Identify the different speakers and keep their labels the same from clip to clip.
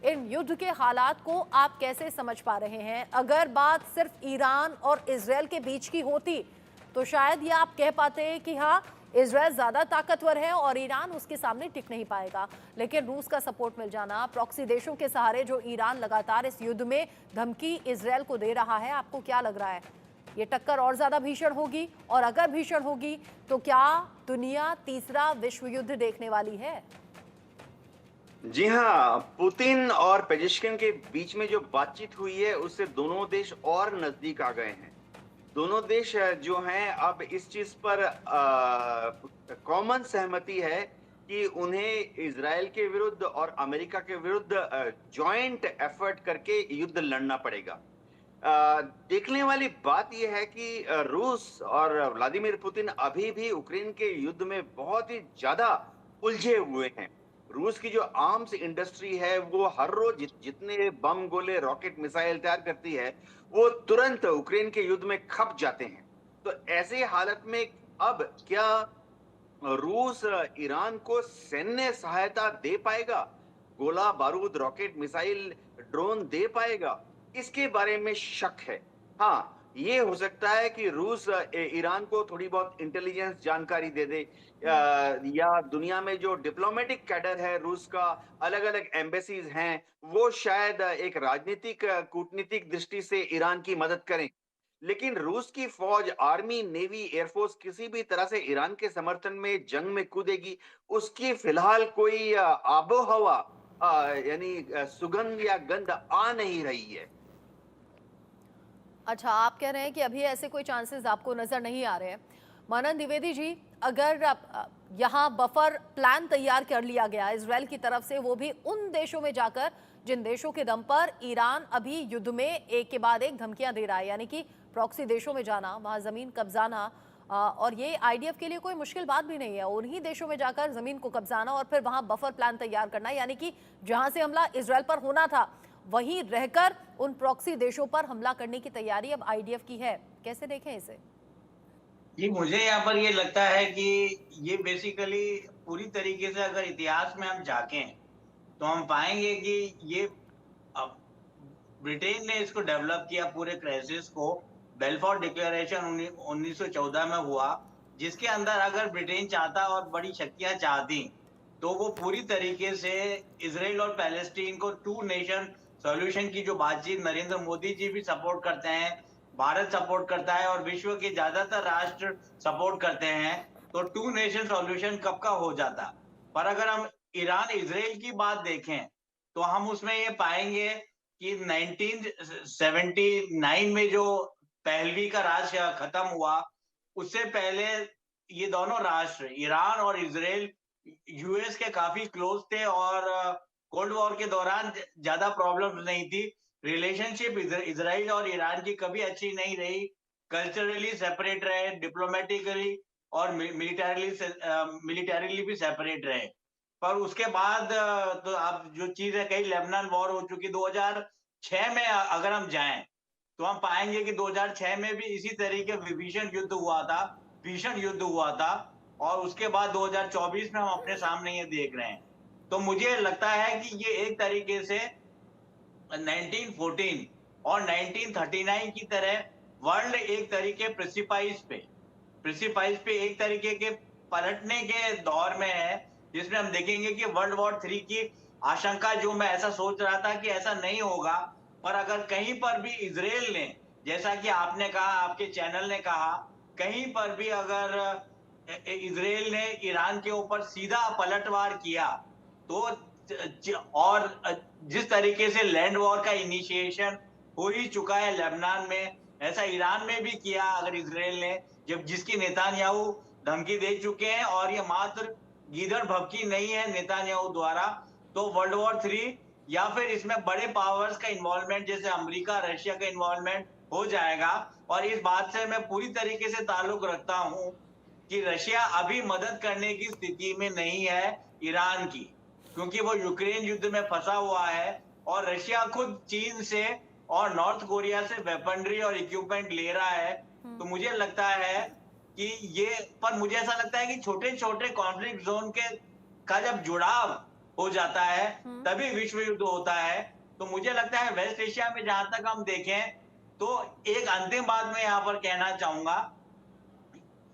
Speaker 1: इन युद्ध के हालात को आप कैसे समझ पा रहे हैं? अगर बात सिर्फ ईरान और इजरायल के बीच की होती तो शायद ये आप कह पाते हैं कि हाँ, इजरायल ज्यादा ताकतवर है और ईरान उसके सामने टिक नहीं पाएगा। लेकिन रूस का सपोर्ट मिल जाना, प्रॉक्सी देशों के सहारे जो ईरान लगातार इस युद्ध में धमकी इजरायल को दे रहा है, आपको क्या लग रहा है? ये टक्कर और ज्यादा भीषण होगी? और अगर भीषण होगी तो क्या दुनिया तीसरा विश्व युद्ध देखने वाली है?
Speaker 2: जी हाँ, पुतिन और पेजेश्किन के बीच में जो बातचीत हुई है, उससे दोनों देश और नजदीक आ गए हैं। दोनों देश जो हैं अब इस चीज पर कॉमन सहमति है कि उन्हें इजराइल के विरुद्ध और अमेरिका के विरुद्ध जॉइंट एफर्ट करके युद्ध लड़ना पड़ेगा। देखने वाली बात यह है कि रूस और व्लादिमीर पुतिन अभी भी यूक्रेन के युद्ध में बहुत ही ज्यादा उलझे हुए हैं। रूस की जो आर्म्स इंडस्ट्री है वो हर रोज जितने बम गोले रॉकेट मिसाइल तैयार करती है वो तुरंत यूक्रेन के युद्ध में खप जाते हैं। तो ऐसे हालत में अब क्या रूस ईरान को सैन्य सहायता दे पाएगा, गोला बारूद रॉकेट मिसाइल ड्रोन दे पाएगा, इसके बारे में शक है। हाँ, ये हो सकता है कि रूस ईरान को थोड़ी बहुत इंटेलिजेंस जानकारी दे दे, या दुनिया में जो डिप्लोमेटिक कैडर है रूस का, अलग अलग एम्बेसीज हैं, वो शायद एक राजनीतिक कूटनीतिक दृष्टि से ईरान की मदद करें। लेकिन रूस की फौज, आर्मी, नेवी, एयरफोर्स किसी भी तरह से ईरान के समर्थन में जंग में कूदेगी, उसकी फिलहाल कोई आबो हवा यानी सुगंध या गंध आ नहीं रही है।
Speaker 1: अच्छा, आप कह रहे हैं कि अभी ऐसे कोई चांसेस आपको नजर नहीं आ रहे हैं। मनन द्विवेदी जी, अगर यहाँ बफर प्लान तैयार कर लिया गया इजरायल की तरफ से, वो भी उन देशों में जाकर जिन देशों के दम पर ईरान अभी युद्ध में एक के बाद एक धमकियां दे रहा है, यानी कि प्रॉक्सी देशों में जाना, वहां जमीन कब्जाना, और ये आईडीएफ के लिए कोई मुश्किल बात भी नहीं है। उन्हीं देशों में जाकर जमीन को कब्जाना और फिर वहां बफर प्लान तैयार करना, यानी कि जहां से हमला इजरायल पर होना था वहीं रहकर उन प्रॉक्सी देशों पर हमला करने की तैयारी अब आईडीएफ की है। कैसे देखें इसे?
Speaker 3: जी, मुझे यहाँ पर ये लगता है कि ये बेसिकली पूरी तरीके से अगर इतिहास में हम झाँकें, तो हम पाएँगे कि ये अब ब्रिटेन ने इसको डेवलप किया पूरे क्राइसिस को। बेल्फोर डिक्लेरेशन 1914 में हुआ, जिसके अंदर अगर ब्रिटेन चाहता और बड़ी शक्तियाँ चाहती, तो वो पूरी तरीके से इज़राइल और पैलेस्टीन को टू नेशन सॉल्यूशन की जो बातचीत नरेंद्र मोदी जी भी सपोर्ट करते हैं, भारत सपोर्ट करता है और विश्व के ज्यादातर राष्ट्र सपोर्ट करते हैं, तो टू नेशन सॉल्यूशन कब का हो जाता। पर अगर हम ईरान इजराइल की बात देखें, तो हम उसमें ये पाएंगे कि 1979 में जो पहलवी का राज खत्म हुआ, उससे पहले ये दोनों राष्ट्र ईरान और इजराइल यूएस के काफी क्लोज थे और कोल्ड वॉर के दौरान ज्यादा प्रॉब्लम नहीं थी। रिलेशनशिप इजराइल और ईरान की कभी अच्छी नहीं रही। कल्चरली सेपरेट रहे, डिप्लोमेटिकली और मिलिटरीली भी सेपरेट रहे। पर उसके बाद तो आप जो चीज है, कई लेबनान वॉर हो चुकी 2006 में। अगर हम जाएं तो हम पाएंगे कि 2006 में भी इसी तरीके भीषण युद्ध हुआ था और उसके बाद 2024 में हम अपने सामने ये देख रहे हैं। तो मुझे लगता है कि ये एक तरीके से 1914 और 1939 की तरह वर्ल्ड एक तरीके प्रेसिपाइस पे एक तरीके के पलटने के दौर में है, जिसमें हम देखेंगे कि वर्ल्ड वॉर 3 की आशंका, जो मैं ऐसा सोच रहा था कि ऐसा नहीं होगा, पर अगर कहीं पर भी इजराइल ने, जैसा कि आपने कहा, आपके चैनल ने कहा, कहीं पर भी अगर इजराइल ने ईरान के ऊपर सीधा पलटवार किया, तो और जिस तरीके से लैंड वॉर का इनिशिएशन हो ही चुका है लेबनान में, ऐसा ईरान में भी किया अगर इजराइल ने, जब जिसकी नेतान्याहू धमकी दे चुके हैं और ये मात्र गीदड़ भभकी नहीं है नेतान्याहू द्वारा, तो वर्ल्ड वॉर 3 या फिर इसमें बड़े पावर्स का इन्वॉल्वमेंट जैसे अमेरिका, रशिया का इन्वॉल्वमेंट हो जाएगा। और इस बात से मैं पूरी तरीके से ताल्लुक रखता हूं कि रशिया अभी मदद करने की स्थिति में नहीं है ईरान की, क्योंकि वो यूक्रेन युद्ध में फंसा हुआ है और रशिया खुद चीन से और नॉर्थ कोरिया से वेपनरी और इक्विपमेंट ले रहा है। तो मुझे लगता है कि ये, पर मुझे ऐसा लगता है कि छोटे छोटे कॉन्फ्लिक्ट जोन के का जब जुड़ाव हो जाता है तभी विश्व युद्ध होता है। तो मुझे लगता है वेस्ट एशिया में जहां तक हम देखें तो एक अंतिम बात मैं यहाँ पर कहना चाहूंगा,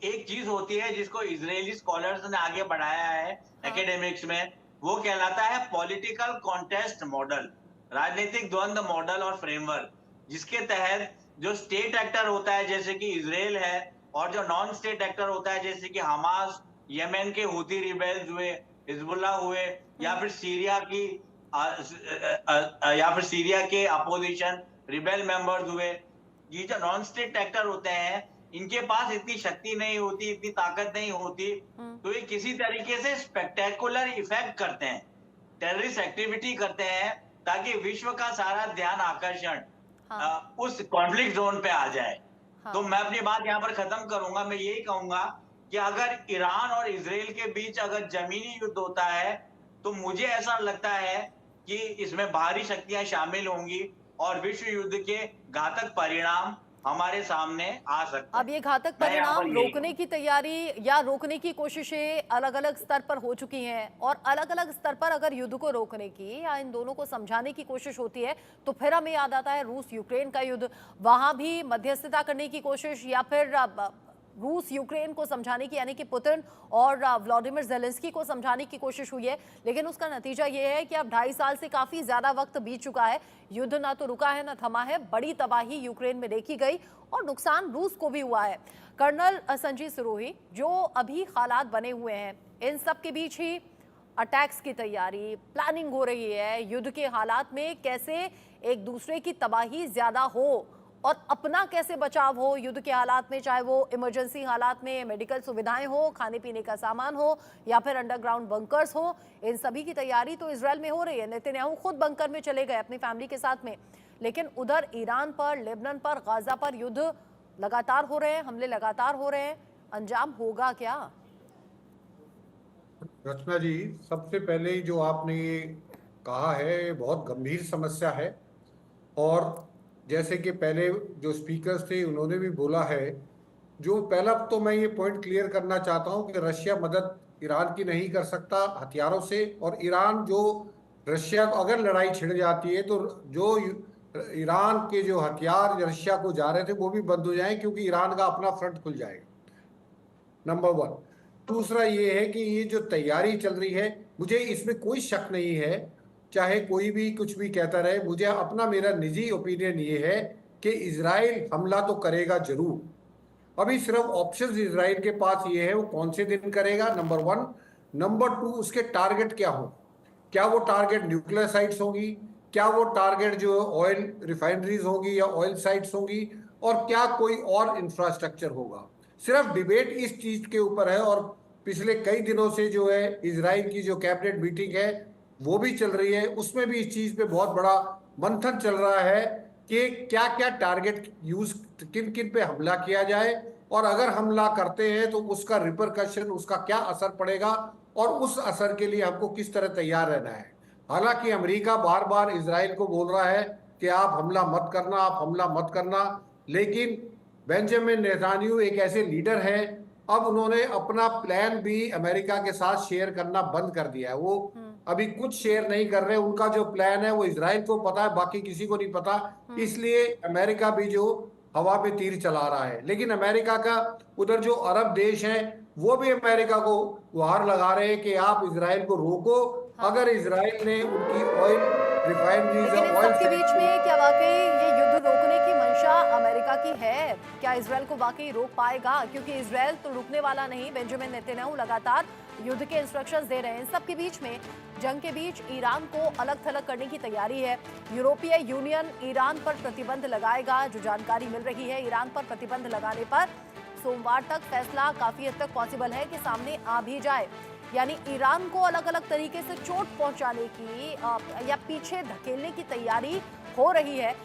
Speaker 3: एक चीज होती है जिसको इजरायली स्कॉलर्स ने आगे बढ़ाया है एकेडमिक्स में, वो कहलाता है पॉलिटिकल कॉन्टेस्ट मॉडल, राजनीतिक द्वंद्व मॉडल और फ्रेमवर्क, जिसके तहत जो स्टेट एक्टर होता है जैसे कि इजराइल है और जो नॉन स्टेट एक्टर होता है जैसे कि हमास, यमन के हूती रिबेल्स हुए, हिजबुल्लाह हुए, या फिर सीरिया के अपोजिशन रिबेल मेंबर्स हुए, ये जो नॉन स्टेट एक्टर होते हैं इनके पास इतनी शक्ति नहीं होती, इतनी ताकत नहीं होती, तो ये किसी तरीके से स्पेक्टेकुलर इफेक्ट करते हैं, टेररिस्ट एक्टिविटी करते हैं ताकि विश्व का सारा ध्यान आकर्षण उस कॉन्फ्लिक्ट जोन पे आ जाए। तो मैं अपनी बात यहाँ पर खत्म करूंगा, मैं यही कहूंगा कि अगर ईरान और इजराइल के बीच अगर जमीनी युद्ध होता है तो मुझे ऐसा लगता है कि इसमें बाहरी शक्तियां शामिल होंगी और विश्व युद्ध के घातक परिणाम हमारे सामने आ सकते हैं।
Speaker 1: अब ये घातक परिणाम रोकने की तैयारी या रोकने की कोशिशें अलग अलग स्तर पर हो चुकी हैं, और अलग अलग स्तर पर अगर युद्ध को रोकने की या इन दोनों को समझाने की कोशिश होती है तो फिर हमें याद आता है रूस यूक्रेन का युद्ध, वहां भी मध्यस्थता करने की कोशिश या फिर रूस यूक्रेन को समझाने की, यानी कि पुतिन और व्लादिमीर ज़ेलेंस्की को समझाने की कोशिश हुई है, लेकिन उसका नतीजा ये है कि अब 2.5 साल से काफी ज्यादा वक्त बीत चुका है, युद्ध ना तो रुका है ना थमा है, बड़ी तबाही यूक्रेन में देखी गई और नुकसान रूस को भी हुआ है। कर्नल संजीव सिरोही, जो अभी हालात बने हुए हैं इन सब के बीच ही अटैक्स की तैयारी, प्लानिंग हो रही है, युद्ध के हालात में कैसे एक दूसरे की तबाही ज्यादा हो और अपना कैसे बचाव हो युद्ध के हालात में, चाहे वो इमरजेंसी हालात में मेडिकल सुविधाएं हो, खाने पीने का सामान हो या फिर अंडरग्राउंड बंकर्स हो, इन सभी की तैयारी तो इजराइल में हो रही है। नेतन्याहू खुद बंकर में चले गए अपनी फैमिली के साथ में, लेकिन उधर ईरान पर, लेबनान पर, गाजा पर युद्ध लगातार हो रहे हैं, हमले लगातार हो रहे हैं, अंजाम होगा क्या?
Speaker 4: रचना जी, सबसे पहले जो आपने ये कहा है बहुत गंभीर समस्या है, और जैसे कि पहले जो स्पीकर्स थे उन्होंने भी बोला है, जो पहला तो मैं ये पॉइंट क्लियर करना चाहता हूं कि रशिया मदद ईरान की नहीं कर सकता हथियारों से, और ईरान जो रशिया को अगर लड़ाई छिड़ जाती है तो जो ईरान के जो हथियार रशिया को जा रहे थे वो भी बंद हो जाएं, क्योंकि ईरान का अपना फ्रंट खुल जाएगा, नंबर 1। दूसरा ये है कि ये जो तैयारी चल रही है, मुझे इसमें कोई शक नहीं है, चाहे कोई भी कुछ भी कहता रहे, मुझे अपना मेरा निजी ओपिनियन ये है कि इजराइल हमला तो करेगा जरूर। अभी सिर्फ ऑप्शंस इजराइल के पास ये है, वो कौन से दिन करेगा, नंबर 1। नंबर 2, उसके टारगेट क्या हो, क्या वो टारगेट न्यूक्लियर साइट्स होंगी, क्या वो टारगेट जो ऑयल रिफाइनरीज होंगी या ऑयल साइट्स होंगी, और क्या कोई और इंफ्रास्ट्रक्चर होगा। सिर्फ डिबेट इस चीज के ऊपर है, और पिछले कई दिनों से जो है इजराइल की जो कैबिनेट मीटिंग है वो भी चल रही है, उसमें भी इस चीज पे बहुत बड़ा मंथन चल रहा है कि क्या क्या टारगेट यूज, किन किन पे हमला किया जाए, और अगर हमला करते हैं तो उसका रिपरकशन, उसका क्या असर पड़ेगा, और उस असर के लिए हमको किस तरह तैयार रहना है। हालांकि अमेरिका बार बार इजराइल को बोल रहा है कि आप हमला मत करना, आप हमला मत करना, लेकिन बेंजामिन नेतन्याहू एक ऐसे लीडर हैं, अब उन्होंने अपना प्लान भी अमेरिका के साथ शेयर करना बंद कर दिया है। वो अभी कुछ शेयर नहीं कर रहे, उनका जो प्लान है वो इजराइल को पता है, बाकी किसी को नहीं पता, इसलिए अमेरिका भी जो हवा में तीर चला रहा है। लेकिन अमेरिका का उधर जो अरब देश हैं वो भी अमेरिका को गुहार लगा रहे हैं कि आप इजराइल को रोको। अगर इजराइल ने उनकी ऑयल रिफाइनरीज और ऑयल
Speaker 1: के बीच में क्या वाकई ये युद्ध रोकने की मंशा अमेरिका की है? क्या इजराइल को वाकई रोक पाएगा? क्योंकि इजराइल तो रुकने वाला नहीं, बेंजामिन नेतन्याहू लगातार युद्ध के इंस्ट्रक्शंस दे रहे हैं। इन सब के बीच में, जंग के बीच ईरान को अलग थलग करने की तैयारी है। यूरोपीय यूनियन ईरान पर प्रतिबंध लगाएगा, जो जानकारी मिल रही है, ईरान पर प्रतिबंध लगाने पर सोमवार तक फैसला काफी हद तक पॉसिबल है कि सामने आ भी जाए। यानी ईरान को अलग अलग तरीके से चोट पहुंचाने की या पीछे धकेलने की तैयारी हो रही है।